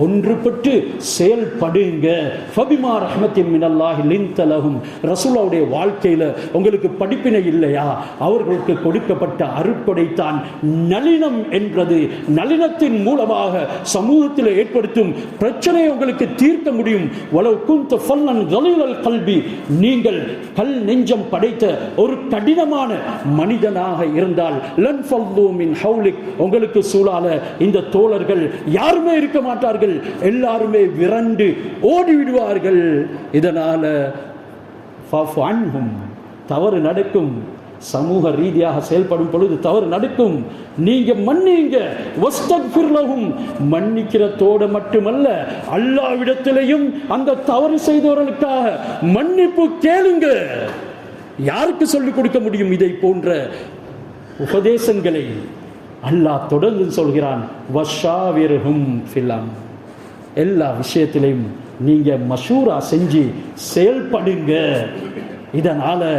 ஒன்றுபட்டு செயல்படுங்க. ஃபபிமா ரஹ்மத்தின் மினல்லாஹி லின்த லஹும். ரசூலுல்லாஹ்வுடைய வாழ்க்கையில உங்களுக்கு படிப்பினை இல்லையா? அவர்களுக்கு கொடுக்கப்பட்ட அருட்கொடைத்தான் நளினம் என்றது. நளினத்தின் மூலமாக சமூகத்தில் ஏற்படுத்தும் பிரச்சனையை உங்களுக்கு தீர்க்க முடியும். வலவ் குன்த ஃபல்லன் கலீலல் கல்பி, நீங்கள் கல் நெஞ்சம் படைத்த ஒரு கடினமான மனிதனாக இருந்தால் லன் ஃபல்லு மின் ஹவுலிக், உங்களுக்கு சூழால இந்த தோழர்கள் யாருமே இருக்க மாட்டார்கள், எல்லாருமே விரண்டு ஓடிவிடுவார்கள். இதனால ஃபஃபு அன்ஹும், தவறு நடக்கும். சமூக ரீதியாக செயல்படும் பொழுது தவறு நடக்கும். நீங்க மன்னிங்க. வஸ்தக்ஃபிர் லஹும், மன்னிக்கிறதோடு மட்டுமல்ல அல்லாஹ்விடத்திலேயும் அந்த தவறு செய்தவர்களுக்காக மன்னிப்பு கேளுங்க. யாருக்கு சொல்லிக் கொடுக்க முடியும் இதை போன்ற உபதேசங்களை? அல்லாஹ் தொடர்ந்து சொல்கிறான், வஷாவிர்ஹும் ஃபில் அம்ர், எல்லா விஷயத்திலையும் நீங்க மஷூரா செஞ்சு செயல்படுங்க. இதனால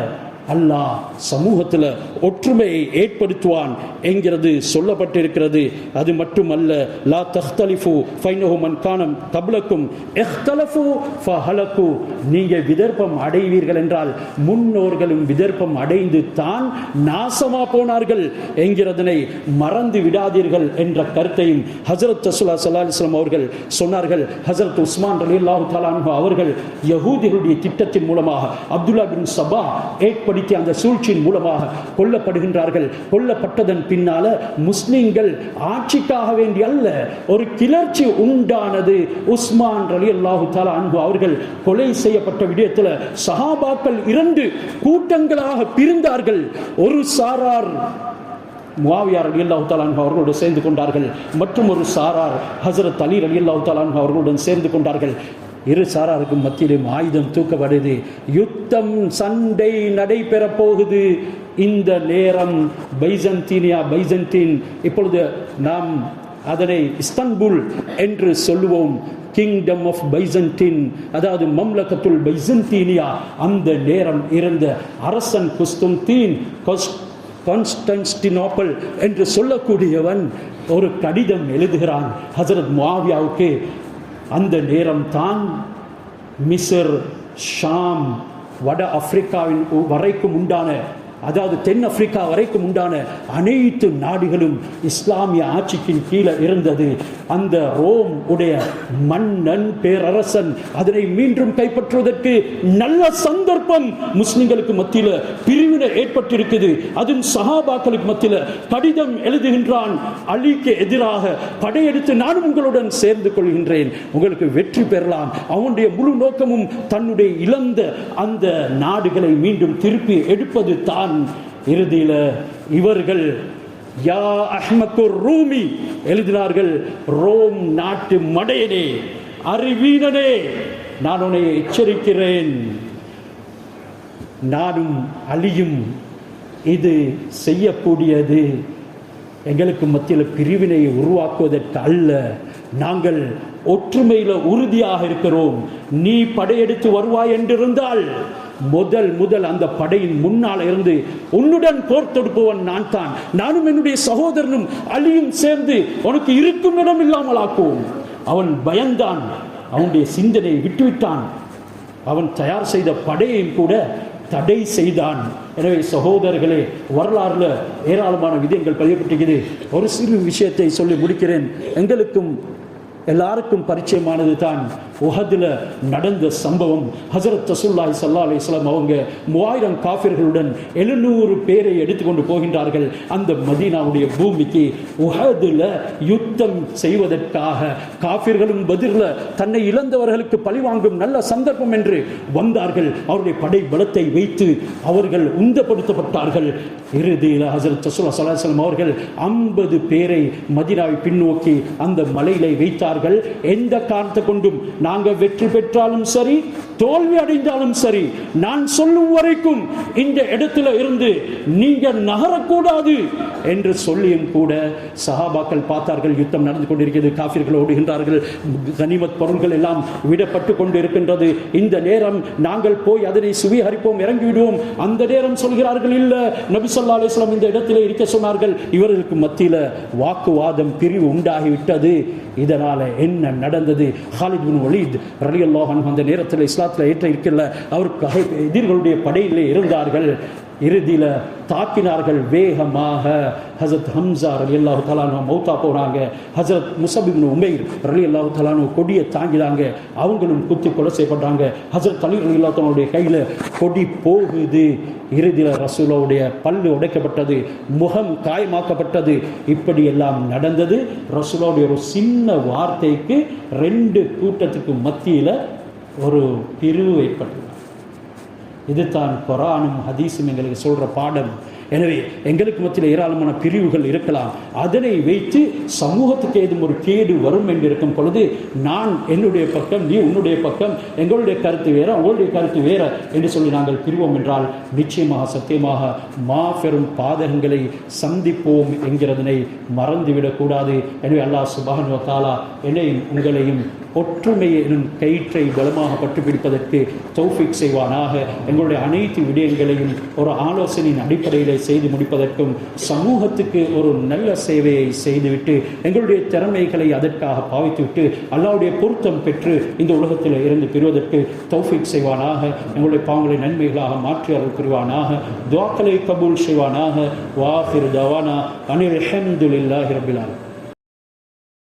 அல்லாஹ் சமூகத்தில் ஒற்றுமையை ஏற்படுத்துவான் என்கிறது சொல்லப்பட்டிருக்கிறது. அது மட்டுமல்ல, லா தஹ்தலிஃபு ஃபைனஹு மன் கானம் கப்லக்கும் இஹ்தலஃபு ஃபஹலகு, நீங்க விதர்ப்பம் அடைவீர்கள் என்றால் முன்னோர்களும் விதர்ப்பம் அடைந்து தான் நாசமா போனார்கள் என்கிறதனை மறந்து விடாதீர்கள் என்ற கருத்தையும் ஹஜ்ரத் ரசூலுல்லாஹி ஸல்லல்லாஹு அலைஹி வஸல்லம் அவர்கள் சொன்னார்கள். ஹஜ்ரத் உஸ்மான் ரலியல்லாஹு தஆலா அன்ஹு அவர்கள் யஹூதிகளுடைய திட்டத்தின் மூலமாக அப்துல்லா பின் சபா அந்த சூழ்ச்சியின் மூலமாக கொல்லப்படுகின்றார்கள். கொல்லப்பட்டதன் பின்னால முஸ்லிம்கள் ஆட்சிக்காக வேண்டி அல்ல, ஒரு கிளர்ச்சி உண்டானது. உஸ்மான் ரலியல்லாஹு தஆலா அன்ஹு அவர்கள் கொலை செய்யப்பட்ட விடயத்தில் சஹாபாக்கள் 2 கூட்டங்களாக பிரிந்தார்கள். ஒரு சாரார் முஆவியா ரலியல்லாஹு தஆலா அன்ஹு அவர்களோடு சேர்ந்து கொண்டார்கள். மற்றும் ஒரு சாரார் ஹஜ்ரத் அலி ரலியல்லாஹு தஆலா அன்ஹு அவர்களுடன் சேர்ந்து கொண்டார்கள். இரு சாராருக்கும் மத்தியிலும் ஆயுதம் தூக்கப்படுது. யுத்தம், சண்டை நடைபெற போகுது. இந்த நேரம் பைசன்டீன், இப்பொழுது நாம் அதனை இஸ்தான்புல் என்று சொல்லுவோம். கிங்டம் ஆஃப் பைசன்டீன், அதாவது மம்லகத்துல் பைசன்டீனியா. அந்த நேரம் இருந்த அரசன் கான்ஸ்டன்டினோப்பிள் என்று சொல்லக்கூடியவன் ஒரு கடிதம் எழுதுகிறான் ஹஜ்ரத் முஆவியாவுக்கு. அந்த நேரம் தான் மிஸ்ர், ஷாம், வட ஆப்பிரிக்காவின் வரைக்கும் உண்டான, அதாவது தென் ஆப்பிரிக்கா வரைக்கும் உண்டான அனைத்து நாடுகளும் இஸ்லாமிய ஆட்சிக்கின் கீழே இருந்தது. அந்த ரோம் உடைய மன்னன், பேரரசன் அதனை மீண்டும் கைப்பற்றுவதற்கு நல்ல சந்தர்ப்பம். முஸ்லிம்களுக்கு மத்தியில் பிரிவினை ஏற்பட்டிருக்குது. அதுவும் சஹாபாக்களுக்கு மத்தியில் கடிதம் எழுதுகின்றான், அலிக்கு எதிராக படையெடுத்து நானும் உங்களுடன் சேர்ந்து கொள்கின்றேன், உங்களுக்கு வெற்றி பெறலாம். அவனுடைய முழு நோக்கமும் தன்னுடைய இழந்த அந்த நாடுகளை மீண்டும் திருப்பி எடுப்பது தான். இறுதியில் இவர்கள் யா அஹ்மக்கு ரூமி எழுதினார்கள், ரோம் நாட்டு மடையனே, அறிவீனனே, நான் உன்னை எச்சரிக்கிறேன். நானும் அலியும் இது செய்யக்கூடியது எங்களுக்கு மத்தியில் பிரிவினையை உருவாக்குவதற்கு அல்ல. நாங்கள் ஒற்றுமையில் உறுதியாக இருக்கிறோம். நீ படையெடுத்து வருவாய் என்றிருந்தால் முதல் அந்த படையின் முன்னால் இருந்து உன்னுடன் போர் தொடுப்பவன் நான் தான். நானும் என்னுடைய சகோதரனும் அலியும் சேர்ந்து உனக்கு இருக்கும் இடம் இல்லாமல் ஆக்குவோம். அவன் பயந்தான், அவனுடைய சிந்தனையை விட்டுவிட்டான். அவன் தயார் செய்த படையையும் கூட தடை செய்தான். எனவே சகோதரர்களே, வரலாறுல ஏராளமான விதங்கள் பதியப்பட்டிருக்கிறது. ஒரு சிறு விஷயத்தை சொல்லி முடிக்கிறேன். எங்களுக்கும் எல்லாருக்கும் பரிச்சயமானது தான் உஹதுல நடந்த சம்பவம். ஹஜ்ரத் ரசூலுல்லாஹி ஸல்லல்லாஹு அலைஹி வஸல்லம் அவங்க 3000 காஃபிர்களுடன் 700 பேரை எடுத்துக்கொண்டு போகின்றார்கள் அந்த மதீனாவுடைய பூமிக்கு. உஹதுல யுத்தம் செய்வதற்காக காஃபிர்களும் பதிர்ல தன்னை இழந்தவர்களுக்கு பழிவாங்கும் நல்ல சந்தர்ப்பம் என்று வந்தார்கள். அவருடைய படை பலத்தை வைத்து அவர்கள் உந்தப்படுத்தப்பட்டார்கள். இறுதியில் ஹஜ்ரத் ரசூலுல்லாஹி ஸல்லல்லாஹு அலைஹி வஸல்லம் அவர்கள் 50 பேரை மதீனாவை பின்னோக்கி அந்த மலையிலே வைத்தார்கள். எந்த காரணத்தை கொண்டும் நாங்கள் வெற்றி பெற்றாலும் சரி, தோல்வி அடைந்தாலும் சரி, நான் சொல்லும் வரைக்கும் இந்த இடத்துல இருந்து நீங்க நகரக்கூடாது என்று சொல்லியும் கூட சஹாபாக்கள் பார்த்தார்கள். யுத்தம் நடந்து கொண்டிருக்கிறது, காஃபிர்கள் ஓடுகின்றார்கள், கனிமத் பொருள்கள் எல்லாம் விடப்பட்டு கொண்டு இருக்கின்றது. இந்த நேரம் நாங்கள் போய் அதனை சுவீகரிப்போம், இறங்கிவிடுவோம். அந்த நேரம் சொல்கிறார்கள், இல்ல, நபி ஸல்லல்லாஹு அலைஹி வஸல்லம் இந்த இடத்திலே இருக்க சொன்னார்கள். இவர்களுக்கு மத்தியில வாக்குவாதம், பிரிவு உண்டாகிவிட்டது. இதனால என்ன நடந்தது? ஹாலித் பின் வலீத் ரலியல்லாஹு அன்ஹு அந்த நேரத்தில் இஸ்லாத்தில் ஏற்ற இருக்கல, அவருக்கு எதிர்களுடைய படையிலே இருந்தார்கள். இறுதியில் தாக்கினார்கள் வேகமாக. ஹசரத் ஹம்சா ரலியல்லாஹு தஆலா மௌத்தா போனாங்க. ஹசரத் முஸப் இப்னு உமைர் ரலியல்லாஹு தஆலா கொடியை தாங்கினாங்க, அவங்களும் குத்தி கொலை செய்யப்பட்டாங்க. ஹசரத் அலி ரலியல்லாஹு தஆலாவுடைய கையில் கொடி போகுது. இறுதியில் ரசூலுடைய பல்லு உடைக்கப்பட்டது, முகம் காயமாக்கப்பட்டது. இப்படி எல்லாம் நடந்தது. ரசூலுடைய ஒரு சின்ன வார்த்தைக்கு 2 கூட்டத்துக்கு மத்தியில் ஒரு பிரிவு ஏற்பட்டது. இதுதான் குர்ஆனும் ஹதீஸும் எங்களுக்கு சொல்ற பாடம். எனவே எங்களுக்கு மத்தியில் ஏராளமான பிரிவுகள் இருக்கலாம். அதனை வைத்து சமூகத்துக்கு ஏதும் ஒரு கேடு வரும் என்று இருக்கும் பொழுது, நான் என்னுடைய பக்கம், நீ உன்னுடைய பக்கம், எங்களுடைய கருத்து வேற, அவங்களுடைய கருத்து வேற என்று சொல்லி நாங்கள் பிரிவோம் என்றால் நிச்சயமாக சத்தியமாக மாபெரும் பாதகங்களை சந்திப்போம் என்கிறதனை மறந்துவிடக்கூடாது. எனவே அல்லாஹ் சுப்ஹானஹு வ தஆலா என்னையும் உங்களையும் ஒற்றுமை எனும் கயிற்றை பலமாக பட்டுப்பிடிப்பதற்கு தௌஃபீக் செய்வானாக. எங்களுடைய அனைத்து விடயங்களையும் ஒரு ஆலோசனையின் அடிப்படையில் செய்து முடிப்பதற்கும், சமூகத்துக்கு ஒரு நல்ல சேவையை செய்துவிட்டு எங்களுடைய திறமைகளை அதற்காக பாவித்துவிட்டு அல்லாஹ்வுடைய பொருத்தம் பெற்று இந்த உலகத்தில் இருந்து பெறுவதற்கு தௌஃபீக் செய்வானாக. எங்களுடைய பாவங்களை நன்மைகளாக மாற்றி அருள் புரிவானாக. துஆக்களை கபூல் செய்வானாக. வாஹிர் தவானா அனில் ஹம்துலில்லாஹி ரப்பில் ஆலமீன்.